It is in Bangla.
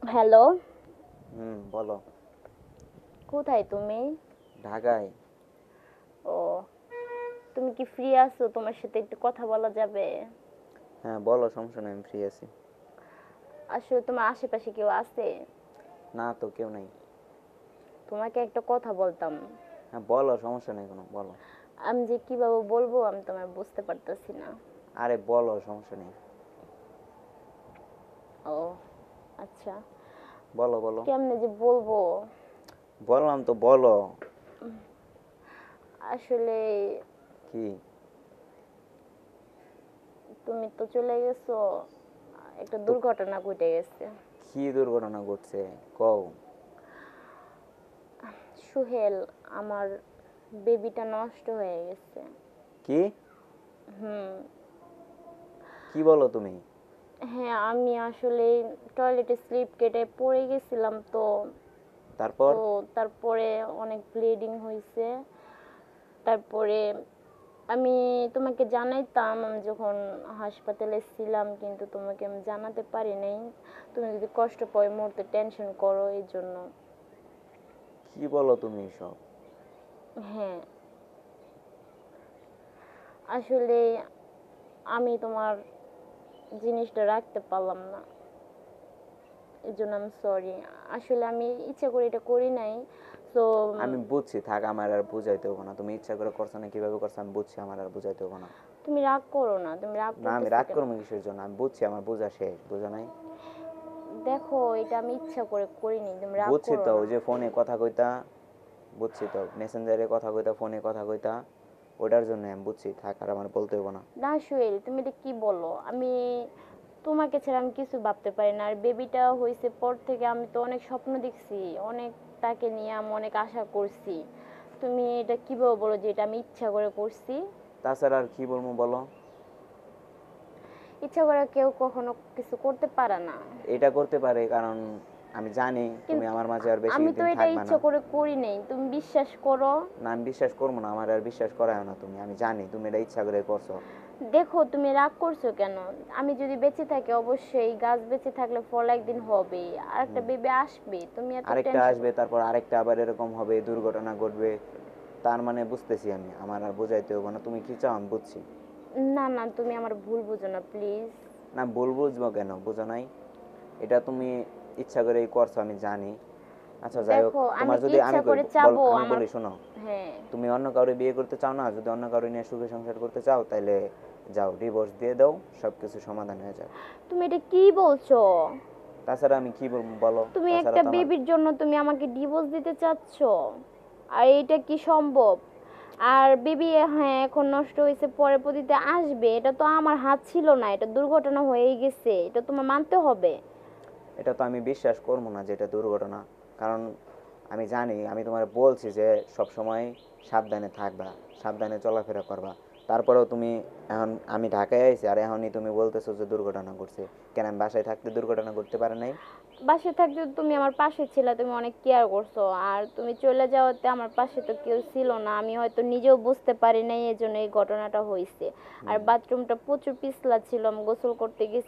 হ্যালো। বলো। কোথায় তুমি? ঢাকায়। ও, তুমি কি ফ্রি আছো? তোমার সাথে একটু কথা বলা যাবে? হ্যাঁ বলো, সমস্যা নেই, আমি ফ্রি আছি। আসলে তোমার আশেপাশে কেউ আছে? না তো, কেউ নাই। তোমাকে একটা কথা বলতাম। হ্যাঁ বলো, সমস্যা নেই কোনো, বলো। আমি যে কিভাবে বলবো আমি তোমার বুঝতে পারতেছি না। আরে বলো, সমস্যা নেই। ও, আচ্ছা। বলো বলো। কেমনে যে বলবো? বললাম তো, বলো। আসলে কি? তুমি তো চলে গেছো, একটা তো দুর্ঘটনা ঘটে গেছে। কি দুর্ঘটনা ঘটছে? কও। সুহেল, আমার বেবিটা নষ্ট হয়ে গেছে। কি? হুম। কি বলো তুমি? হ্যাঁ, আমি আসলে টয়লেটে স্লিপ কেটে পড়ে গেছিলাম তো। তারপর? তো তারপরে অনেক ব্লিডিং হয়েছে। তারপরে আমি তোমাকে জানাইতাম আমি যখন হাসপাতালে ছিলাম, কিন্তু তোমাকে আমি জানাতে পারি নাই। তুমি যদি কষ্ট পাও এই মুহূর্তে টেনশন করো এই জন্য। কি বলো তুমি এসব? হ্যাঁ, আসলে আমি তোমার জিনিসটা রাখতে পারলাম না, এই জন্য আমি সরি। আসলে আমি ইচ্ছা করে এটা করি নাই। তো আমি বুঝছি, থাক, আমার আর বুঝাইতে হবে না। তুমি ইচ্ছা করে করছো না, কিভাবে করছো আমি বুঝছি, আমার আর বুঝাইতে হবে না। তুমি রাগ করো না, তুমি রাগ না, আমি করতেছো রাগ কেন? করবো কিসের জন্য? আমি বুঝছি, আমার বোঝা শেষ, বোঝা নাই। দেখো, এটা আমি ইচ্ছা করে করিনি, তুমি রাগ বুঝছি করো তো, না। ওই যে ফোনে কথা কইতা, বুঝছি তো, মেসেঞ্জারে কথা কইতা, ফোনে কথা কইতা, ওটার জন্য আমি বুঝছি, থাক, আর আমার বলতে হইব না। না সুহেল, তুমি এটা কি বলো? আমি তোমাকে ছাড়া আমি কিছু ভাবতে পারি না। আর বেবিটা হয়েছে পর থেকে আমি তো অনেক স্বপ্ন দেখছি, অনেক, তাকে নিয়ে আমি অনেক আশা করছি। তুমি এটা কিভাবে বলো যে এটা আমি ইচ্ছা করে করছি? তাছাড়া আর কি বলবো বলো? ইচ্ছা করে কেউ কখনো কিছু করতে পারে না। এটা করতে পারে কারণ আমি জানি তুমি কিন্তু আমার মাঝে আর বেশি আমি তো দিন এটা থাকবা না। ইচ্ছা করে করি নাই, তুমি বিশ্বাস করো। না, আমি বিশ্বাস করবো না, আমার আর বিশ্বাস করায় না তুমি, আমি জানি তুমি এটা ইচ্ছা করে করছো। দেখো, তুমি রাগ করছো কেন? আমি যদি বেঁচে থাকি অবশ্যই, গাছ বেঁচে থাকলে ফল একদিন হবে, আর একটা হুম। বেবি আসবে, তুমি এত আরেকটা টেনশন। আসবে, তারপর আরেকটা আবার এরকম হবে, দুর্ঘটনা ঘটবে। তার মানে বুঝতেছি আমি, আমার আর বোঝাইতে হবে না, তুমি কি চাও আমি বুঝছি। না না, তুমি আমার ভুল বুঝো না প্লিজ। না, ভুল বুঝবো কেন? বুঝো নাই? এটা তুমি ইচ্ছা করেই করছো, আমি জানি। আচ্ছা যাই হোক, দেখো, আমি তোমার কি যদি আমি ইচ্ছা কই, করে বল, চাবো আমি আমার? বলি শোনো। হ্যাঁ। তুমি অন্য কাউরে বিয়ে করতে চাও না, যদি অন্য কাউরে নিয়ে সুখে সংসার করতে চাও, তাহলে যাও, ডিভোর্স দিয়ে দাও, সবকিছু সমাধান হয়ে যাবে। তুমি এটা কি বলছো? তাছাড়া আমি কি বলবো বলো? তুমি তাছাড়া একটা তো আমার, বেবির জন্য তুমি আমাকে ডিভোর্স দিতে চাচ্ছ? আর এটা কি সম্ভব? আর বেবি, হ্যাঁ, এখন নষ্ট হয়েছে, পরে পতিতে আসবে, এটা তো আমার হাত ছিল না, এটা দুর্ঘটনা হয়েই গেছে, এটা তোমার মানতে হবে। এটা তো আমি বিশ্বাস করবো না যে এটা দুর্ঘটনা। কারণ আমি জানি, আমি তোমার বলছি যে সব সময় সাবধানে থাকবা, সাবধানে চলাফেরা করবা। তারপরেও তুমি, এখন আমি ঢাকায় আইছি আর এখনই তুমি বলতেছো যে দুর্ঘটনা ঘটছে। কেন, আমি বাসায় থাকতে দুর্ঘটনা ঘটতে পারে নাই? বাসায় থাকতে তো তুমি আমার পাশে ছিলে, তুমি অনেক কেয়ার করছো। আর তুমি চলে যাওয়াতে আমার পাশে তো কেউ ছিল না, আমি হয়তো নিজেও বুঝতে পারি নাই, এজন্য এই ঘটনাটা হয়েছে। আর হুম। বাথরুমটা প্রচুর পিছলা ছিল, আমি গোসল করতে গেছি